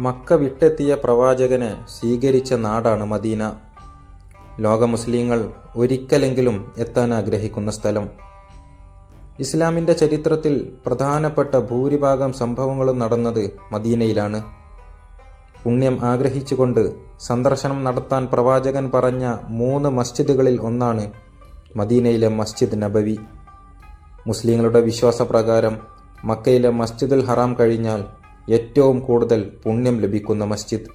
Mecca വിട്ടെത്തിയ പ്രവാചകനെ സ്വീകരിച്ച നാടാണ് മദീന. ലോക മുസ്ലിങ്ങൾ ഒരിക്കലെങ്കിലും എത്താൻ ആഗ്രഹിക്കുന്ന സ്ഥലം. ഇസ്ലാമിൻ്റെ ചരിത്രത്തിൽ പ്രധാനപ്പെട്ട ഭൂരിഭാഗം സംഭവങ്ങളും നടന്നത് മദീനയിലാണ്. പുണ്യം ആഗ്രഹിച്ചുകൊണ്ട് സന്ദർശനം നടത്താൻ പ്രവാചകൻ പറഞ്ഞ 3 മസ്ജിദുകളിൽ ഒന്നാണ് മദീനയിലെ മസ്ജിദ് നബവി. മുസ്ലിങ്ങളുടെ വിശ്വാസപ്രകാരം മക്കയിലെ മസ്ജിദുൽ ഹറാം കഴിഞ്ഞാൽ ഏറ്റവും കൂടുതൽ പുണ്യം ലഭിക്കുന്ന മസ്ജിദ്.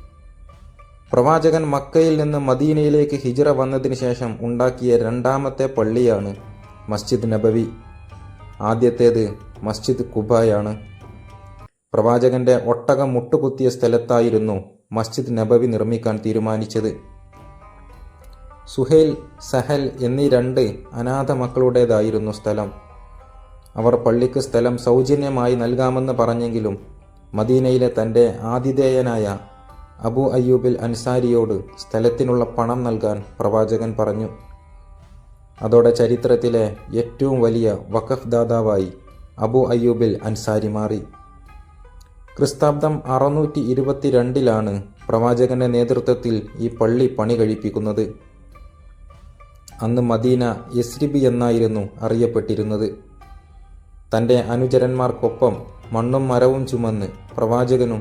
പ്രവാചകൻ മക്കയിൽ നിന്ന് മദീനയിലേക്ക് ഹിജ്റ വന്നതിന് ശേഷം ഉണ്ടാക്കിയ 2ാമത്തെ പള്ളിയാണ് മസ്ജിദ് നബവി. ആദ്യത്തേത് മസ്ജിദ് ഖുബായാണ്. പ്രവാചകന്റെ ഒട്ടകം മുട്ടുകുത്തിയ സ്ഥലത്തായിരുന്നു മസ്ജിദ് നബവി നിർമ്മിക്കാൻ തീരുമാനിച്ചത്. സുഹൈൽ, സഹൽ എന്നീ 2 അനാഥ മക്കളുടേതായിരുന്നു സ്ഥലം. അവർ പള്ളിക്ക് സ്ഥലം സൗജന്യമായി നൽകാമെന്ന് പറഞ്ഞെങ്കിലും മദീനയിലെ തൻ്റെ ആതിഥേയനായ അബു അയ്യൂബിൽ അൻസാരിയോട് സ്ഥലത്തിനുള്ള പണം നൽകാൻ പ്രവാചകൻ പറഞ്ഞു. അതോടെ ചരിത്രത്തിലെ ഏറ്റവും വലിയ വഖഫ് ദാതാവായി അബു അയ്യൂബിൽ അൻസാരി മാറി. ക്രിസ്താബ്ദം 622 പ്രവാചകന്റെ നേതൃത്വത്തിൽ ഈ പള്ളി പണി കഴിപ്പിക്കുന്നത്. അന്ന് മദീന യസ്രിബ് എന്നായിരുന്നു അറിയപ്പെട്ടിരുന്നത്. തൻ്റെ അനുചരന്മാർക്കൊപ്പം മണ്ണും മരവും ചുമന്ന് പ്രവാചകനും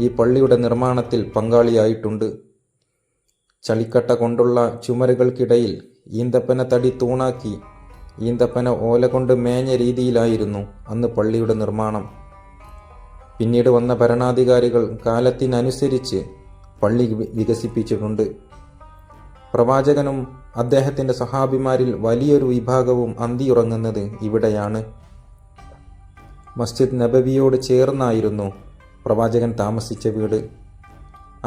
ഈ പള്ളിയുടെ നിർമ്മാണത്തിൽ പങ്കാളിയായിട്ടുണ്ട്. ചളിക്കട്ട കൊണ്ടുള്ള ചുമരുകൾക്കിടയിൽ ഈന്തപ്പന തടി തൂണാക്കി ഈന്തപ്പന ഓല കൊണ്ട് മേഞ്ഞ രീതിയിലായിരുന്നു അന്ന് പള്ളിയുടെ നിർമ്മാണം. പിന്നീട് വന്ന ഭരണാധികാരികൾ കാലത്തിനനുസരിച്ച് പള്ളി വികസിപ്പിച്ചിട്ടുണ്ട്. പ്രവാചകനും അദ്ദേഹത്തിൻ്റെ സഹാബിമാരിൽ വലിയൊരു വിഭാഗവും അന്തിയുറങ്ങുന്നത് ഇവിടെയാണ്. മസ്ജിദ് നബവിയോട് ചേർന്നായിരുന്നു പ്രവാചകൻ താമസിച്ച വീട്.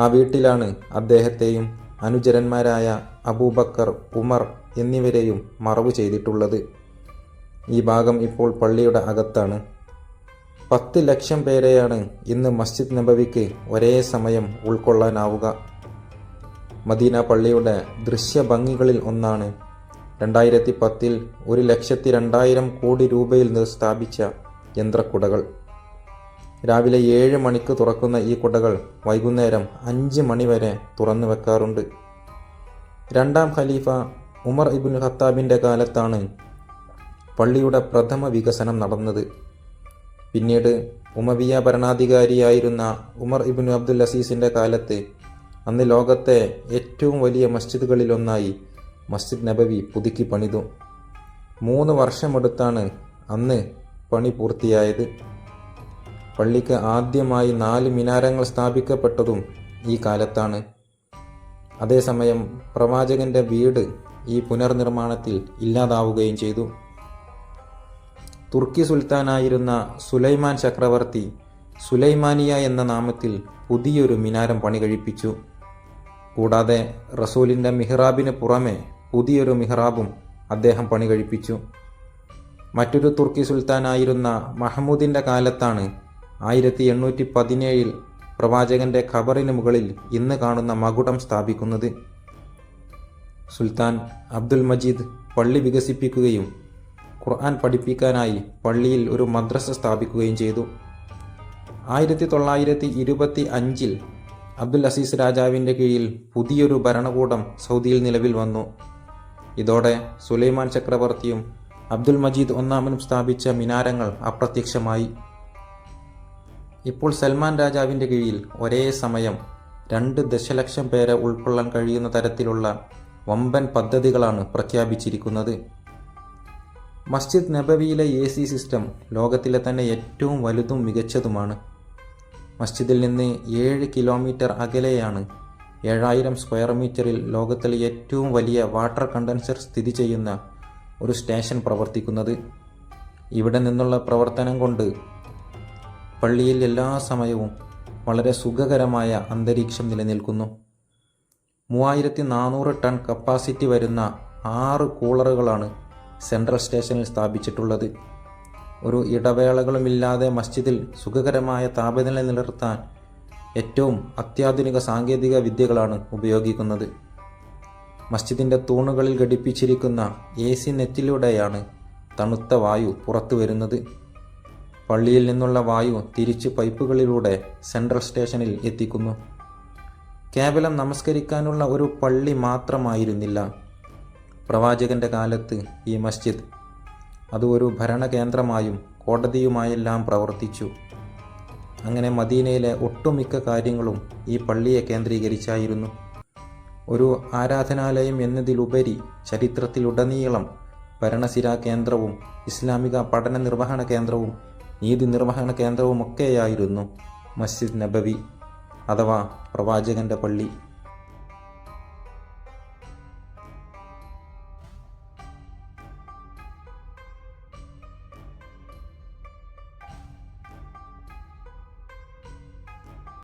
ആ വീട്ടിലാണ് അദ്ദേഹത്തെയും അനുചരന്മാരായ അബൂബക്കർ, ഉമർ എന്നിവരെയും മറവു ചെയ്തിട്ടുള്ളത്. ഈ ഭാഗം ഇപ്പോൾ പള്ളിയുടെ അകത്താണ്. 10 ലക്ഷം പേരെയാണ് ഇന്ന് മസ്ജിദ് നബവിക്ക് ഒരേ സമയം ഉൾക്കൊള്ളാനാവുക. മദീന പള്ളിയുടെ ദൃശ്യഭംഗികളിൽ ഒന്നാണ് 2010 1,02,000 കോടി രൂപയിൽ സ്ഥാപിച്ച യന്ത്രക്കുടകൾ. രാവിലെ 7 മണിക്ക് തുറക്കുന്ന ഈ കുടകൾ വൈകുന്നേരം 5 മണി വരെ തുറന്നു വെക്കാറുണ്ട്. 2ാം ഖലീഫ ഉമർ ഇബ്നു ഖത്താബിൻ്റെ കാലത്താണ് പള്ളിയുടെ പ്രഥമ വികസനം നടന്നത്. പിന്നീട് ഉമവിയ ഭരണാധികാരിയായിരുന്ന ഉമർ ഇബ്നു അബ്ദുൽ അസീസിൻ്റെ കാലത്ത് അന്ന് ലോകത്തെ ഏറ്റവും വലിയ മസ്ജിദുകളിലൊന്നായി മസ്ജിദ് നബവി പുതുക്കി പണിതു. 3 വർഷമെടുത്താണ് അന്ന് പണി പൂർത്തിയായത്. പള്ളിക്ക് ആദ്യമായി 4 മിനാരങ്ങൾ സ്ഥാപിക്കപ്പെട്ടതും ഈ കാലത്താണ്. അതേസമയം പ്രവാചകന്റെ വീട് ഈ പുനർനിർമ്മാണത്തിൽ ഇല്ലാതാവുകയും ചെയ്തു. തുർക്കി സുൽത്താനായിരുന്ന സുലൈമാൻ ചക്രവർത്തി സുലൈമാനിയ എന്ന നാമത്തിൽ പുതിയൊരു മിനാരം പണി കഴിപ്പിച്ചു. കൂടാതെ റസൂലിൻ്റെ മിഹ്റാബിന് പുറമെ പുതിയൊരു മിഹ്റാബും അദ്ദേഹം പണി കഴിപ്പിച്ചു. മറ്റൊരു തുർക്കി സുൽത്താനായിരുന്ന മഹ്മൂദിൻ്റെ കാലത്താണ് 1817 പ്രവാചകന്റെ ഖബറിന് മുകളിൽ ഇന്ന് കാണുന്ന മകുടം സ്ഥാപിക്കുന്നത്. സുൽത്താൻ അബ്ദുൽ മജീദ് പള്ളി വികസിപ്പിക്കുകയും ഖുർആൻ പഠിപ്പിക്കാനായി പള്ളിയിൽ ഒരു മദ്രസ സ്ഥാപിക്കുകയും ചെയ്തു. 1925 അബ്ദുൽ അസീസ് രാജാവിൻ്റെ കീഴിൽ പുതിയൊരു ഭരണകൂടം സൗദിയിൽ നിലവിൽ വന്നു. ഇതോടെ സുലൈമാൻ ചക്രവർത്തിയും അബ്ദുൽ മജീദ് ഒന്നാമനും സ്ഥാപിച്ച മിനാരങ്ങൾ അപ്രത്യക്ഷമായി. ഇപ്പോൾ സൽമാൻ രാജാവിൻ്റെ കീഴിൽ ഒരേ സമയം 2 ദശലക്ഷം പേരെ ഉൾക്കൊള്ളാൻ കഴിയുന്ന തരത്തിലുള്ള വമ്പൻ പദ്ധതികളാണ് പ്രഖ്യാപിച്ചിരിക്കുന്നത്. മസ്ജിദ് നബവിയിലെ AC സിസ്റ്റം ലോകത്തിലെ തന്നെ ഏറ്റവും വലുതും മികച്ചതുമാണ്. മസ്ജിദിൽ നിന്ന് 7 കിലോമീറ്റർ അകലെയാണ് 7000 സ്ക്വയർ മീറ്ററിൽ ലോകത്തിലെ ഏറ്റവും വലിയ വാട്ടർ കണ്ടൻസർ സ്ഥിതി ചെയ്യുന്ന ഒരു സ്റ്റേഷൻ പ്രവർത്തിക്കുന്നത്. ഇവിടെ നിന്നുള്ള പ്രവർത്തനം കൊണ്ട് പള്ളിയിൽ എല്ലാ സമയവും വളരെ സുഖകരമായ അന്തരീക്ഷം നിലനിൽക്കുന്നു. 3400 ടൺ കപ്പാസിറ്റി വരുന്ന 6 കൂളറുകളാണ് സെൻട്രൽ സ്റ്റേഷനിൽ സ്ഥാപിച്ചിട്ടുള്ളത്. ഒരു ഇടവേളകളുമില്ലാതെ മസ്ജിദിൽ സുഖകരമായ താപനില നിലനിർത്താൻ ഏറ്റവും അത്യാധുനിക സാങ്കേതിക വിദ്യകളാണ് ഉപയോഗിക്കുന്നത്. മസ്ജിദിൻ്റെ തൂണുകളിൽ ഘടിപ്പിച്ചിരിക്കുന്ന AC നെറ്റിലൂടെയാണ് തണുത്ത വായു പുറത്തു വരുന്നത്. പള്ളിയിൽ നിന്നുള്ള വായു തിരിച്ച് പൈപ്പുകളിലൂടെ സെൻട്രൽ സ്റ്റേഷനിൽ എത്തിക്കുന്നു. കേവലം നമസ്കരിക്കാനുള്ള ഒരു പള്ളി മാത്രമായിരുന്നില്ല പ്രവാചകന്റെ കാലത്ത് ഈ മസ്ജിദ്. അത് ഒരു ഭരണകേന്ദ്രമായും കോടതിയുമായെല്ലാം പ്രവർത്തിച്ചു. അങ്ങനെ മദീനയിലെ ഒട്ടുമിക്ക കാര്യങ്ങളും ഈ പള്ളിയെ കേന്ദ്രീകരിച്ചായിരുന്നു. ഒരു ആരാധനാലയം എന്നതിലുപരി ചരിത്രത്തിലുടനീളം ഭരണസിരാ കേന്ദ്രവും ഇസ്ലാമിക പഠന നിർവഹണ കേന്ദ്രവും നീതി നിർവഹണ കേന്ദ്രവുമൊക്കെയായിരുന്നു മസ്ജിദ് നബവി അഥവാ പ്രവാചകന്റെ പള്ളി.